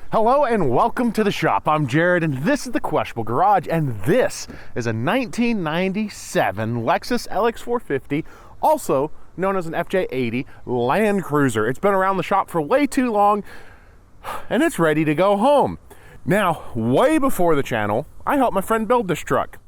Hello and welcome to the shop. I'm Jared and this is the Questionable Garage, and this is a 1997 Lexus LX450, also known as an FJ80 Land Cruiser. It's been around the shop for way too long and it's ready to go home. Now, way before the channel, I helped my friend build this truck.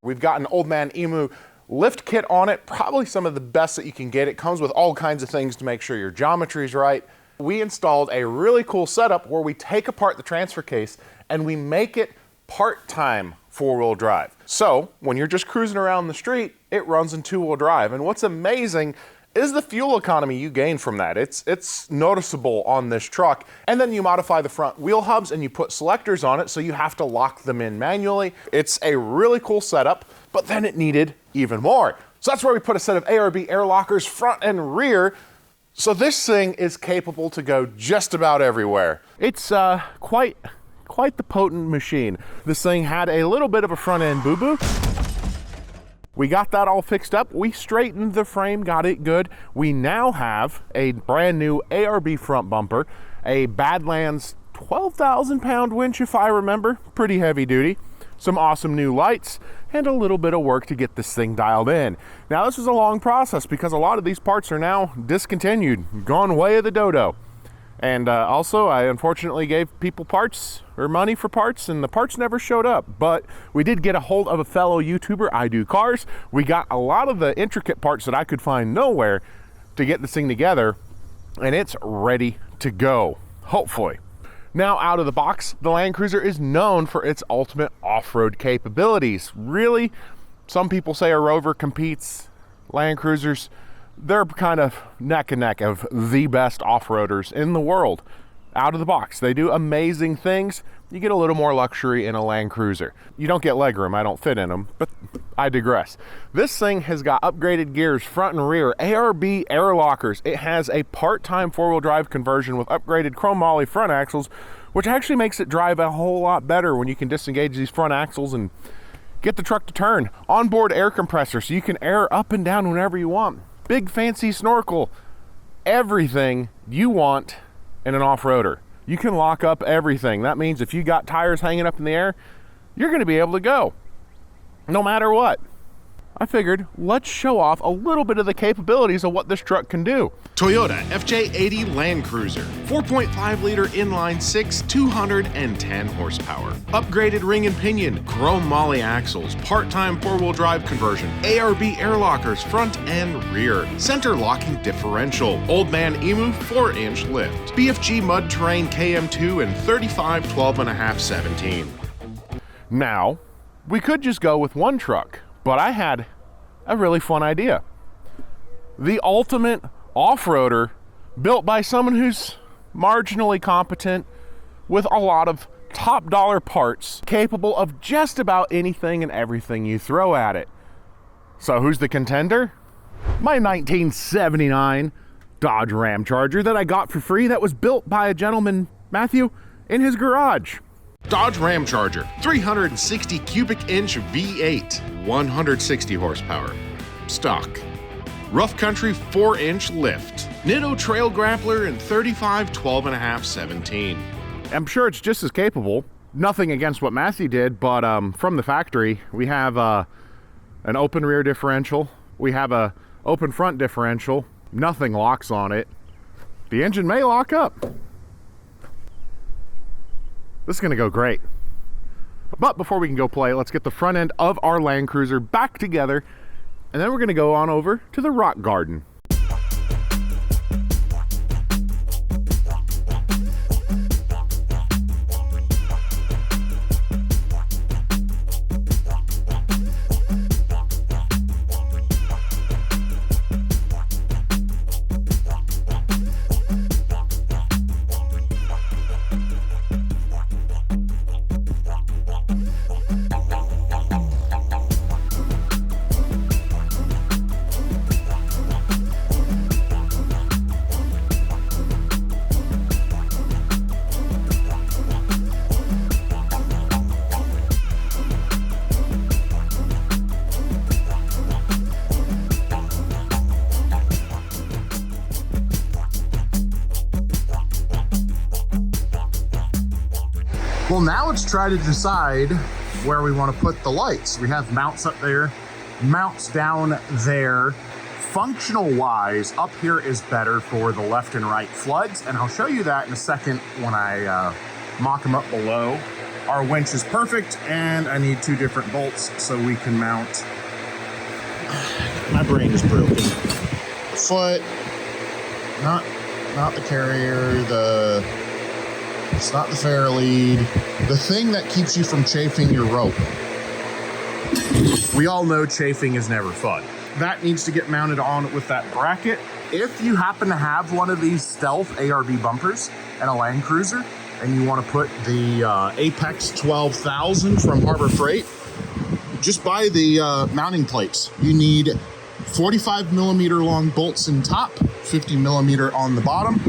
We've got an Old Man Emu lift kit on it, probably some of the best that you can get. It comes with all kinds of things to make sure your geometry is right. We installed a really cool setup where we take apart the transfer case and we make it part-time four-wheel drive. So when you're just cruising around the street, it runs in two-wheel drive. And what's amazing is the fuel economy you gain from that. It's noticeable on this truck. And then you modify the front wheel hubs and you put selectors on it, so you have to lock them in manually. It's a really cool setup, but then it needed even more. So that's where we put a set of ARB air lockers front and rear. So this thing is capable to go just about everywhere. It's quite the potent machine. This thing had a little bit of a front end boo-boo. We got that all fixed up. We straightened the frame, got it good. We now have a brand new ARB front bumper, a Badlands 12,000 pound winch if I remember, pretty heavy duty. Some awesome new lights, and a little bit of work to get this thing dialed in. Now this was a long process because a lot of these parts are now discontinued, gone way of the dodo. And also I unfortunately gave people parts or money for parts and the parts never showed up, but we did get a hold of a fellow YouTuber, I Do Cars. We got a lot of the intricate parts that I could find nowhere to get this thing together, and it's ready to go, hopefully. Now, out of the box, the Land Cruiser is known for its ultimate off-road capabilities. Really, some people say a Rover competes. Land Cruisers, they're kind of neck and neck of the best off-roaders in the world. Out of the box, they do amazing things. You get a little more luxury in a Land Cruiser. You don't get legroom, I don't fit in them, but I digress. This thing has got upgraded gears, front and rear, ARB air lockers. It has a part-time four-wheel drive conversion with upgraded chromoly front axles, which actually makes it drive a whole lot better when you can disengage these front axles and get the truck to turn. Onboard air compressor, so you can air up and down whenever you want. Big fancy snorkel. Everything you want in an off-roader. You can lock up everything. That means if you got tires hanging up in the air, you're going to be able to go no matter what. I figured let's show off a little bit of the capabilities of what this truck can do. Toyota FJ80 Land Cruiser, 4.5 liter inline six, 210 horsepower. Upgraded ring and pinion, chromoly axles, part-time four-wheel drive conversion, ARB air lockers front and rear, center locking differential, Old Man Emu 4-inch lift, BFG mud terrain KM2 and 35 12.5 17. Now, we could just go with one truck, but I had a really fun idea. The ultimate off-roader built by someone who's marginally competent with a lot of top dollar parts, capable of just about anything and everything you throw at it. So who's the contender? My 1979 Dodge Ramcharger that I got for free, that was built by a gentleman, Matthew, in his garage. Dodge Ramcharger, 360 cubic inch V8, 160 horsepower. Stock. Rough country 4-inch lift. Nitto trail grappler and 35 12.5 17. I'm sure it's just as capable. Nothing against what Matthew did, but from the factory, we have an open rear differential. We have a open front differential. Nothing locks on it. The engine may lock up. This is gonna go great. But before we can go play, let's get the front end of our Land Cruiser back together, and then we're gonna go on over to the rock garden. Well, now let's try to decide where we want to put the lights. We have mounts up there, mounts down there. Functional wise, up here is better for the left and right floods, and I'll show you that in a second when I mock them up below. Our winch is perfect, and I need 2 different bolts so we can mount. My brain is broken. Foot, not the carrier, it's not the fair lead. The thing that keeps you from chafing your rope. We all know chafing is never fun. That needs to get mounted on with that bracket. If you happen to have one of these stealth ARB bumpers and a Land Cruiser, and you want to put the Apex 12,000 from Harbor Freight, just buy the mounting plates. You need 45 millimeter long bolts in top, 50 millimeter on the bottom,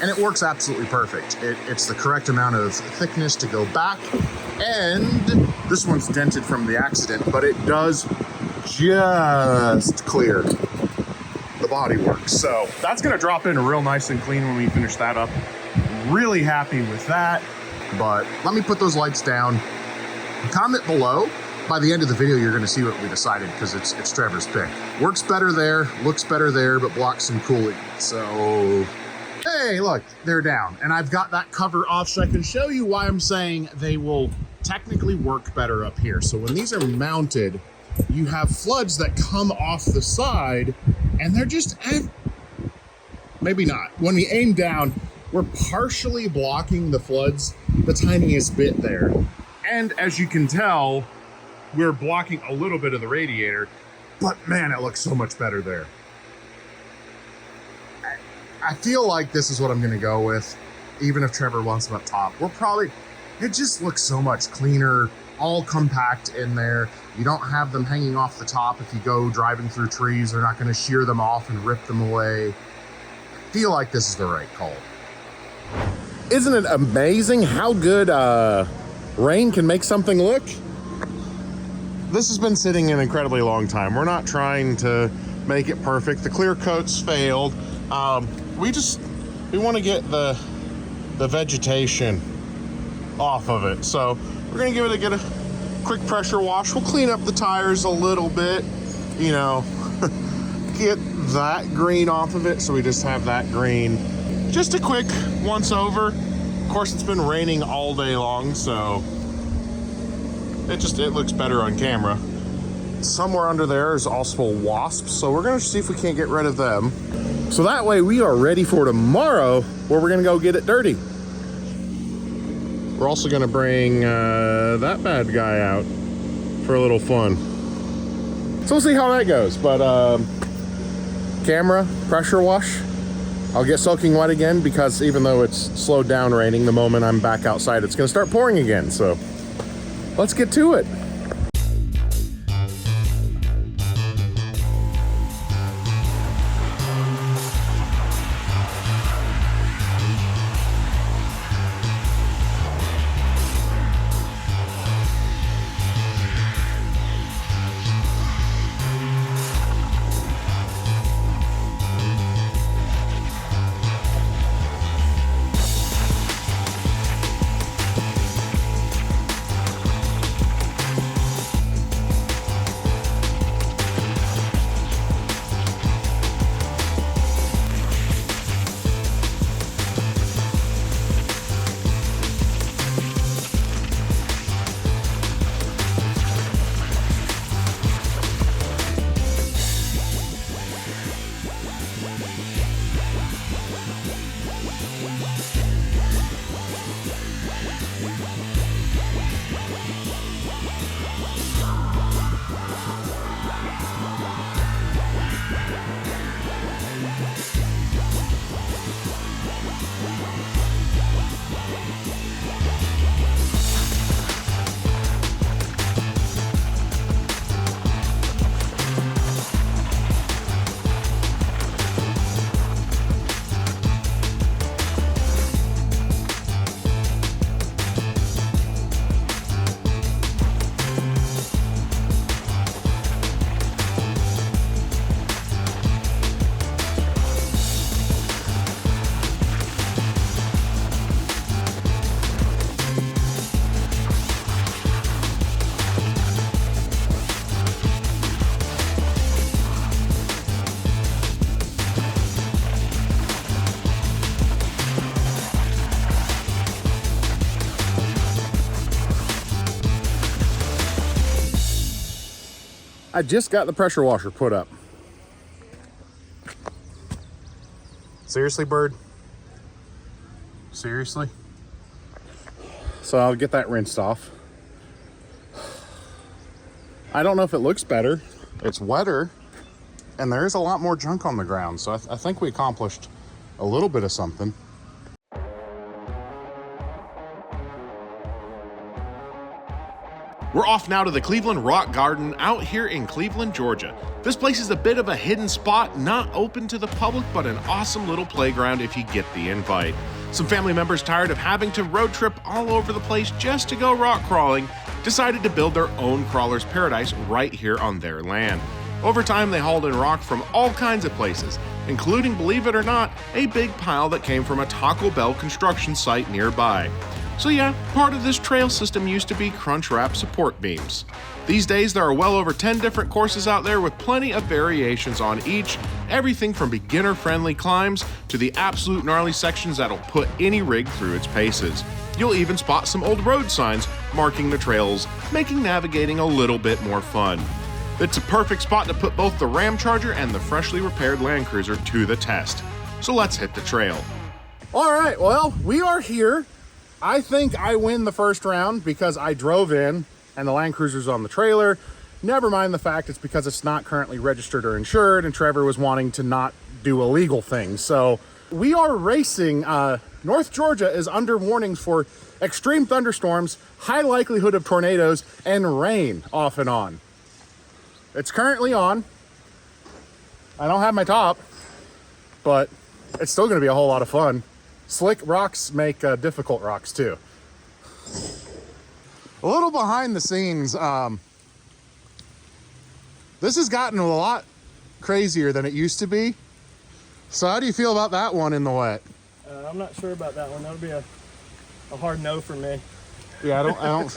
and it works absolutely perfect. It's the correct amount of thickness to go back, and this one's dented from the accident, but it does just clear the bodywork. So that's gonna drop in real nice and clean when we finish that up. Really happy with that, but let me put those lights down. Comment below. By the end of the video, you're gonna see what we decided, because it's Trevor's pick. Works better there, looks better there, but blocks some cooling. So, hey, look, they're down. And I've got that cover off so I can show you why I'm saying they will technically work better up here. So when these are mounted, you have floods that come off the side, and they're just, maybe not. When we aim down, we're partially blocking the floods the tiniest bit there. And as you can tell, we're blocking a little bit of the radiator, but man, it looks so much better there. I feel like this is what I'm gonna go with, even if Trevor wants them up top. It just looks so much cleaner, all compact in there. You don't have them hanging off the top. If you go driving through trees, they're not gonna shear them off and rip them away. I feel like this is the right call. Isn't it amazing how good rain can make something look? This has been sitting an incredibly long time. We're not trying to make it perfect. The clear coats failed. We want to get the vegetation off of it. So we're gonna get a quick pressure wash. We'll clean up the tires a little bit, you know, get that green off of it. So we just have that green. Just a quick once over. Of course, it's been raining all day long, so it looks better on camera. Somewhere under there is also wasps, so we're gonna see if we can't get rid of them. So that way we are ready for tomorrow, where we're gonna go get it dirty. We're also gonna bring that bad guy out for a little fun. So we'll see how that goes, but camera, pressure wash. I'll get soaking wet again, because even though it's slowed down raining, the moment I'm back outside, it's gonna start pouring again, so let's get to it. I just got the pressure washer put up. Seriously, bird? Seriously? So I'll get that rinsed off. I don't know if it looks better. It's wetter, and there is a lot more junk on the ground, so I think we accomplished a little bit of something. We're off now to the Cleveland Rock Garden out here in Cleveland, Georgia. This place is a bit of a hidden spot, not open to the public, but an awesome little playground if you get the invite. Some family members tired of having to road trip all over the place just to go rock crawling decided to build their own crawler's paradise right here on their land. Over time, they hauled in rock from all kinds of places, including, believe it or not, a big pile that came from a Taco Bell construction site nearby. So yeah, part of this trail system used to be crunch wrap support beams. These days, there are well over 10 different courses out there with plenty of variations on each, everything from beginner-friendly climbs to the absolute gnarly sections that'll put any rig through its paces. You'll even spot some old road signs marking the trails, making navigating a little bit more fun. It's a perfect spot to put both the Ramcharger and the freshly repaired Land Cruiser to the test. So let's hit the trail. All right, well, we are here. I think I win the first round because I drove in and the Land Cruiser's on the trailer. Never mind the fact it's because it's not currently registered or insured, and Trevor was wanting to not do illegal things. So we are racing. North Georgia is under warnings for extreme thunderstorms, high likelihood of tornadoes, and rain off and on. It's currently on. I don't have my top, but it's still gonna be a whole lot of fun. Slick rocks make difficult rocks too. A little behind the scenes, this has gotten a lot crazier than it used to be. So how do you feel about that one in the wet? I'm not sure about that one. That would be a hard no for me. Yeah, I don't.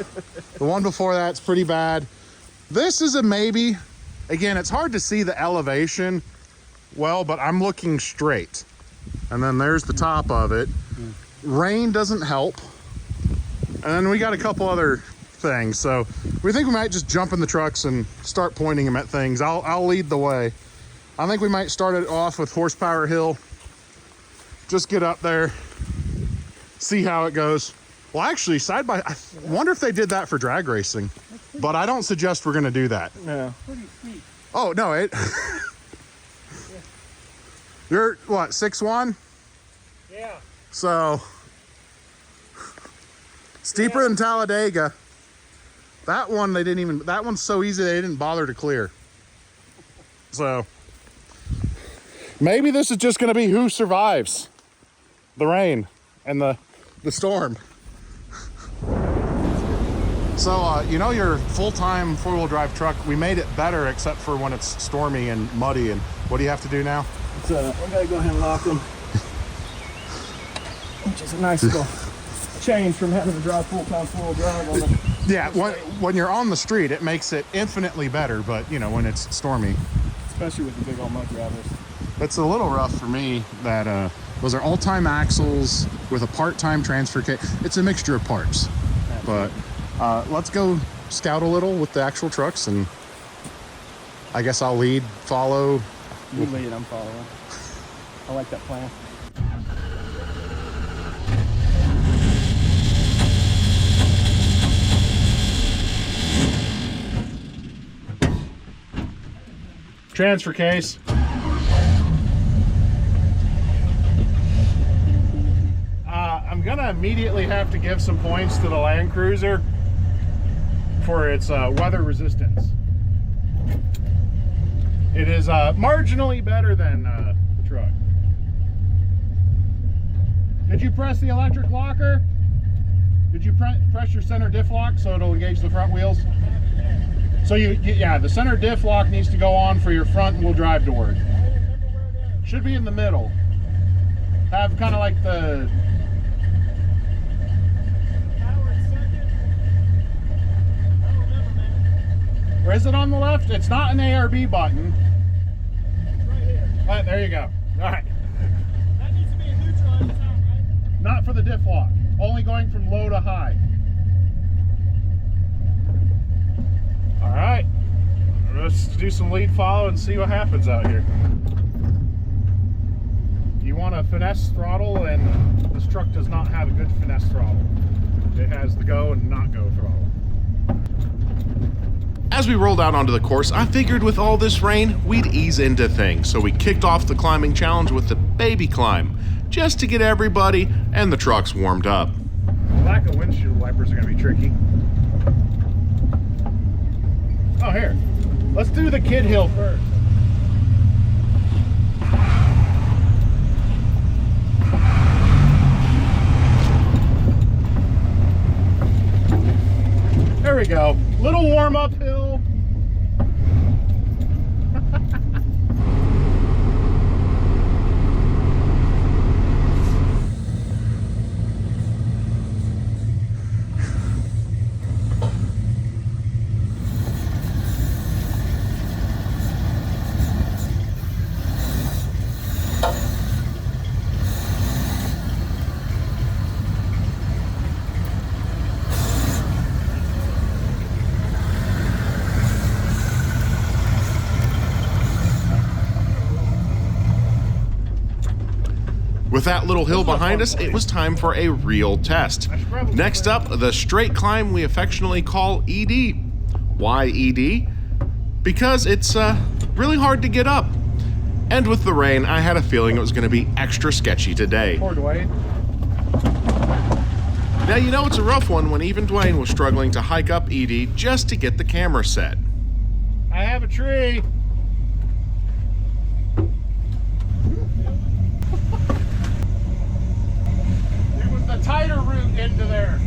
The one before that's pretty bad. This is a maybe. Again, it's hard to see the elevation well, but I'm looking straight. And then there's the top of it. Rain doesn't help. And then we got a couple other things. So we think we might just jump in the trucks and start pointing them at things. I'll lead the way. I think we might start it off with Horsepower Hill. Just get up there, see how it goes. Well, actually, I wonder if they did that for drag racing, but I don't suggest we're gonna do that. No. Oh, no, it. You're what, 6'1"? Yeah. So, steeper than Talladega. That one, that one's so easy they didn't bother to clear. So, maybe this is just gonna be who survives the rain and the storm. So, you know your full-time four-wheel drive truck, we made it better except for when it's stormy and muddy. And what do you have to do now? We gotta go ahead and lock them. Which is a nice little change from having to drive full-time four-wheel drive on the... Yeah, when you're on the street, it makes it infinitely better, but you know, when it's stormy. Especially with the big old muck grabbers. It's a little rough for me that those are all-time axles with a part-time transfer case. It's a mixture of parts. But let's go scout a little with the actual trucks, and I guess I'll lead, follow. You lead, I'm following. I like that plan. Transfer case. I'm gonna immediately have to give some points to the Land Cruiser for its weather resistance. It is marginally better than the truck. Did you press the electric locker? Did you press your center diff lock so it'll engage the front wheels? So yeah, the center diff lock needs to go on for your front wheel drive to work. Should be in the middle. Have kind of like the... Or is it on the left? It's not an ARB button. It's right here. All right, there you go. All right. That needs to be in neutral every time, right? Not for the diff lock. Only going from low to high. All right. Let's do some lead follow and see what happens out here. You want a finesse throttle, and this truck does not have a good finesse throttle. It has the go and not go throttle. As we rolled out onto the course, I figured with all this rain, we'd ease into things, so we kicked off the climbing challenge with the baby climb, just to get everybody and the trucks warmed up. Lack of windshield wipers are going to be tricky. Oh, here. Let's do the kid hill first. There we go. Little warm-up hill. With that little hill behind us, it was time for a real test. Next up, the straight climb we affectionately call ED. Why ED? Because it's really hard to get up. And with the rain, I had a feeling it was going to be extra sketchy today. Poor Dwayne. Now you know it's a rough one when even Dwayne was struggling to hike up ED just to get the camera set. I have a tree. Tighter route into there.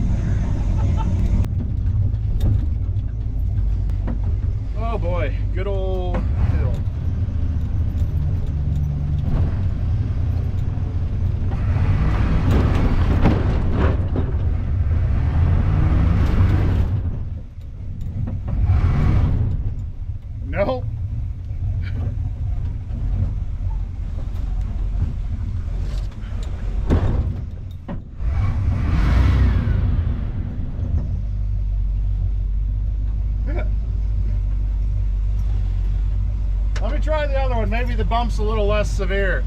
Oh boy, good old hill. Nope. Let me try the other one. Maybe the bump's a little less severe.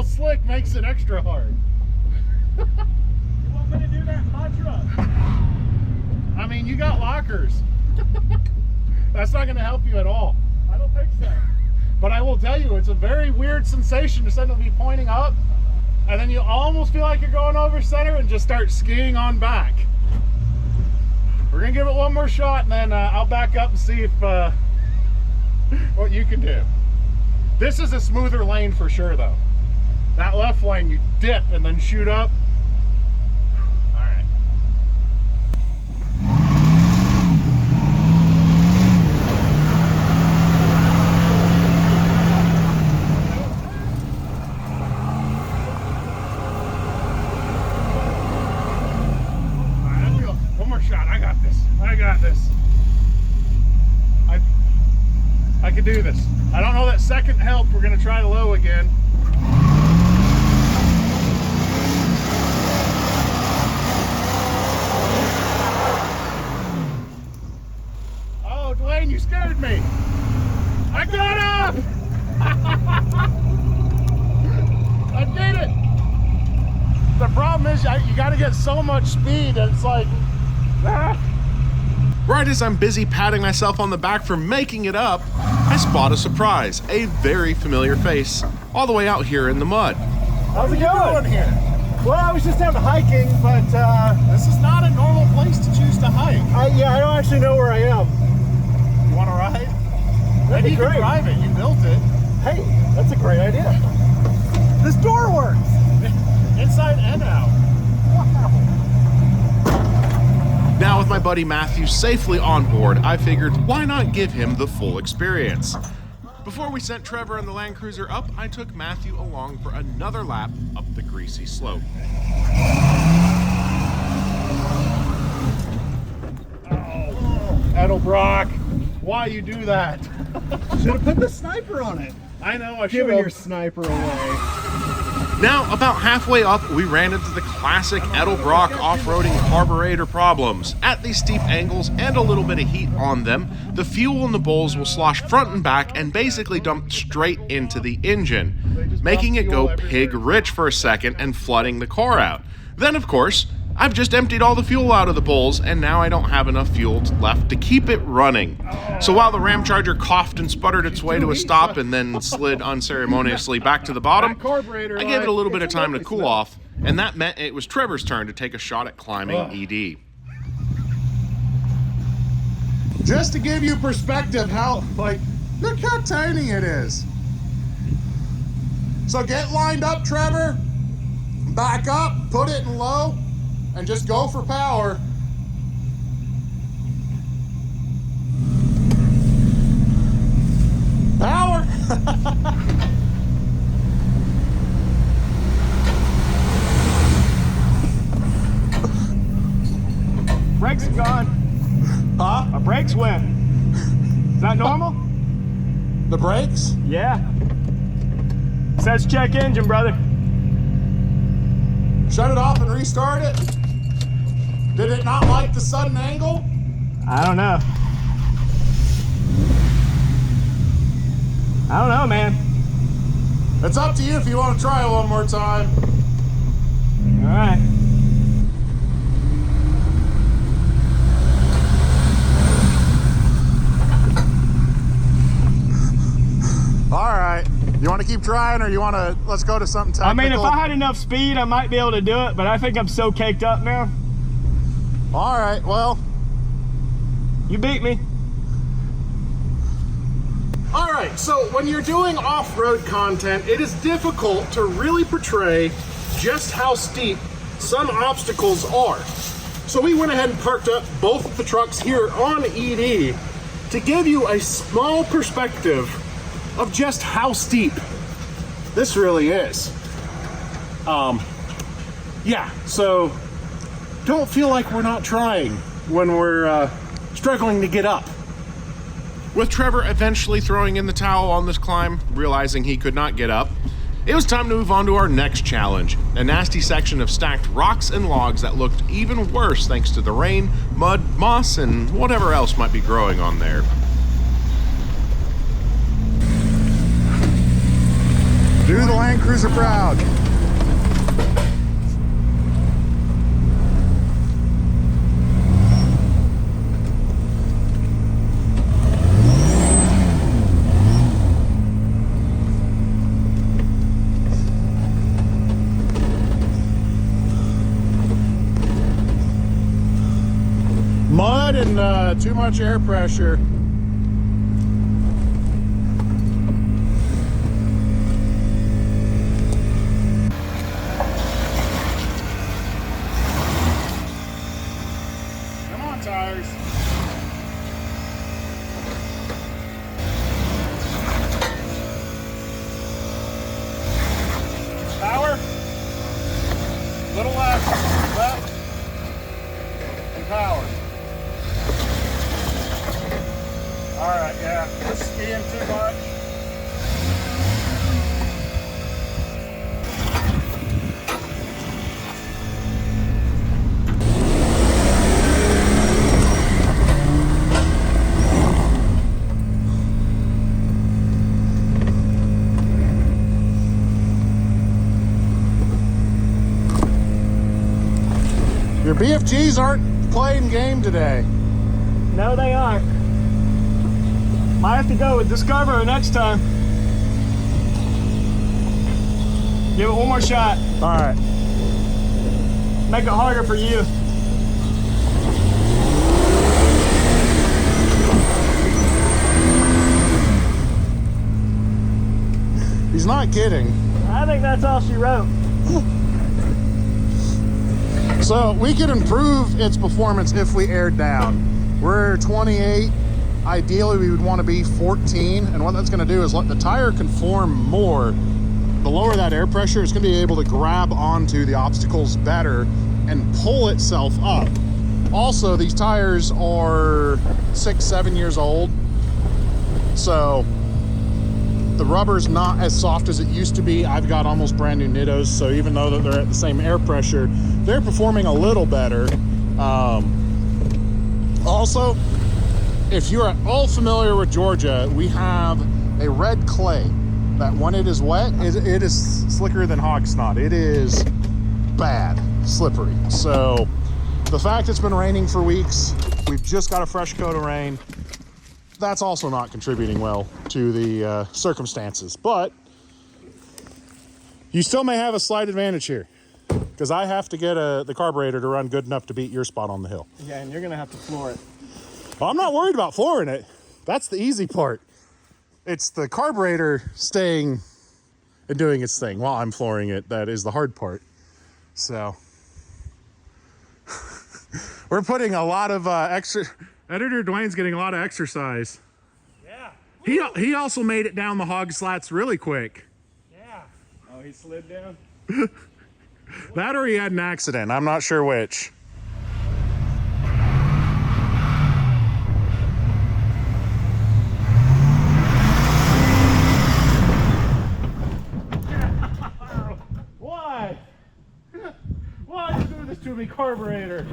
Slick makes it extra hard. You want me to do that in my truck? I mean, you got lockers. That's not going to help you at all. I don't think so. But I will tell you, it's a very weird sensation to suddenly be pointing up, and then you almost feel like you're going over center and just start skiing on back. We're going to give it one more shot, and then I'll back up and see if what you can do. This is a smoother lane for sure, though. That left lane, you dip and then shoot up. All right. All right, let's go. One more shot. I got this. I got this. I can do this. I don't know that second help. We're going to try the low again. You scared me. I got up. I did it. The problem is you got to get so much speed that it's like, Right as I'm busy patting myself on the back for making it up, I spot a surprise, a very familiar face, all the way out here in the mud. How's it going here? Well, I was just out hiking, but this is not a normal place to choose to hike. yeah, I don't actually know where I am. You want to ride? That'd be you great. can drive it. You built it. Hey, that's a great idea. This door works. Inside and out. Wow. Now with my buddy Matthew safely on board, I figured why not give him the full experience. Before we sent Trevor and the Land Cruiser up, I took Matthew along for another lap up the greasy slope. Edelbrock, why you do that? Should have put the sniper on it. I know, I should Giving have. your sniper away. Now, about halfway up, we ran into the classic Edelbrock off-roading carburetor problems. At these steep angles and a little bit of heat on them, the fuel in the bowls will slosh front and back and basically dump straight into the engine, making it go pig rich for a second and flooding the car out. Then, of course, I've just emptied all the fuel out of the bowls, and now I don't have enough fuel left to keep it running. So while the Ramcharger coughed and sputtered its way to a stop and then slid unceremoniously back to the bottom, I gave it a little bit of time to cool off, and that meant it was Trevor's turn to take a shot at climbing ED. Just to give you perspective how, look how tiny it is. So get lined up, Trevor. Back up, put it in low, and just go for power. Power! Brakes are gone. Huh? Our brakes went. Is that normal? The brakes? Yeah. Says check engine, brother. Shut it off and restart it? Did it not like the sudden angle? I don't know. I don't know, man. It's up to you if you want to try it one more time. All right. All right. You want to keep trying, or you want to, let's go to something technical? I mean, if I had enough speed, I might be able to do it, but I think I'm so caked up now. All right, well. You beat me. All right, so when you're doing off-road content, it is difficult to really portray just how steep some obstacles are. So we went ahead and parked up both of the trucks here on ED to give you a small perspective of just how steep this really is. Yeah, so don't feel like we're not trying when we're struggling to get up. With Trevor eventually throwing in the towel on this climb, realizing he could not get up, it was time to move on to our next challenge, a nasty section of stacked rocks and logs that looked even worse thanks to the rain, mud, moss, and whatever else might be growing on there. Do the Land Cruiser proud. Mud and too much air pressure. Come on, tires. Power. Little left, left, and power. All right, yeah, we're skiing too much. Your BFGs aren't playing game today. No, they aren't. Might have to go with Discoverer next time. Give it one more shot. All right. Make it harder for you. He's not kidding. I think that's all she wrote. So we could improve its performance if we aired down. We're 28 Ideally, we would want to be 14, and what that's going to do is let the tire conform more. The lower that air pressure, it's going to be able to grab onto the obstacles better and pull itself up. Also, these tires are 6-7 years old, so the rubber's not as soft as it used to be. I've got almost brand new Nittos, so even though that they're at the same air pressure, they're performing a little better. Also, if you're at all familiar with Georgia, we have a red clay that when it is wet, it is slicker than hog snot. It is bad, slippery. So the fact it's been raining for weeks, we've just got a fresh coat of rain, that's also not contributing well to the circumstances. But you still may have a slight advantage here, because I have to get the carburetor to run good enough to beat your spot on the hill. Yeah, and you're gonna have to floor it. Well, I'm not worried about flooring it. That's the easy part. It's the carburetor staying and doing its thing while I'm flooring it that is the hard part. So we're putting a lot of extra. Editor Dwayne's getting a lot of exercise. Yeah. He also made it down the hog slats really quick. Yeah. Oh, he slid down? That or he had an accident. I'm not sure which. Why? Why you do this to me, carburetor?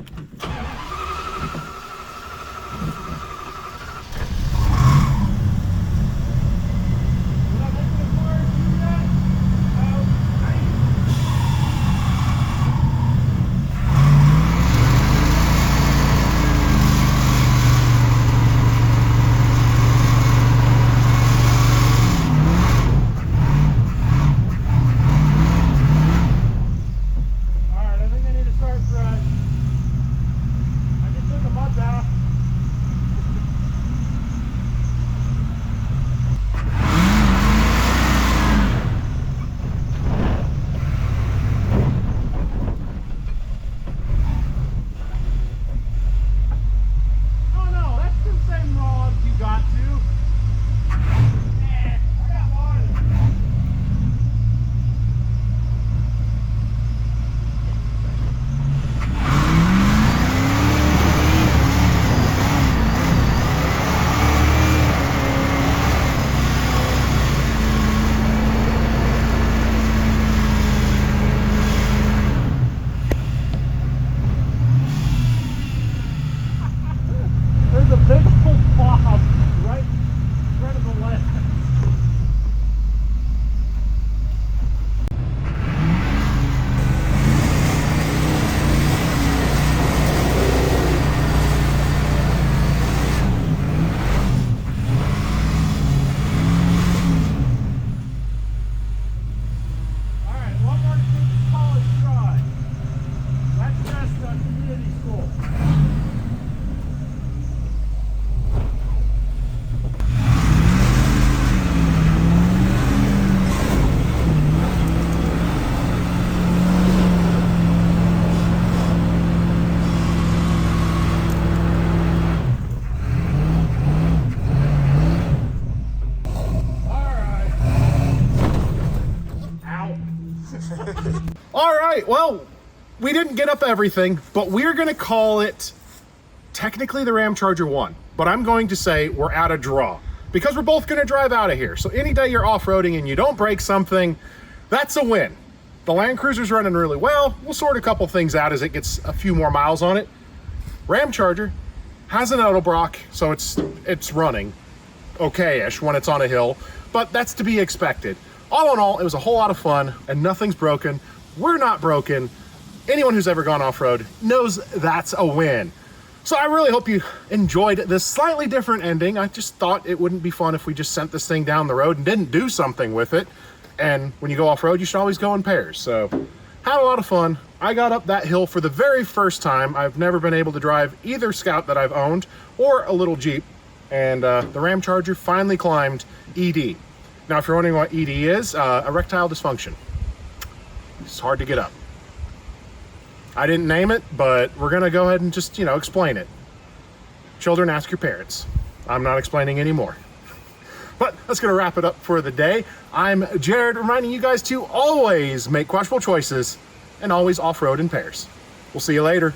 All right, well, we didn't get up everything, but we're gonna call it technically the Ramcharger won, but I'm going to say we're at a draw because we're both gonna drive out of here. So any day you're off-roading and you don't break something, that's a win. The Land Cruiser's running really well. We'll sort a couple things out as it gets a few more miles on it. Ramcharger has an Edelbrock, so it's running okay-ish when it's on a hill, but that's to be expected. All in all, it was a whole lot of fun and nothing's broken. We're not broken. Anyone who's ever gone off-road knows that's a win. So I really hope you enjoyed this slightly different ending. I just thought it wouldn't be fun if we just sent this thing down the road and didn't do something with it. And when you go off-road, you should always go in pairs. So had a lot of fun. I got up that hill for the very first time. I've never been able to drive either Scout that I've owned or a little Jeep. And the Ramcharger finally climbed ED. Now, if you're wondering what ED is, erectile dysfunction. It's hard to get up. I didn't name it, but we're gonna go ahead and just, explain it. Children, ask your parents. I'm not explaining anymore. But that's going to wrap it up for the day. I'm Jared, reminding you guys to always make questionable choices and always off-road in pairs. We'll see you later.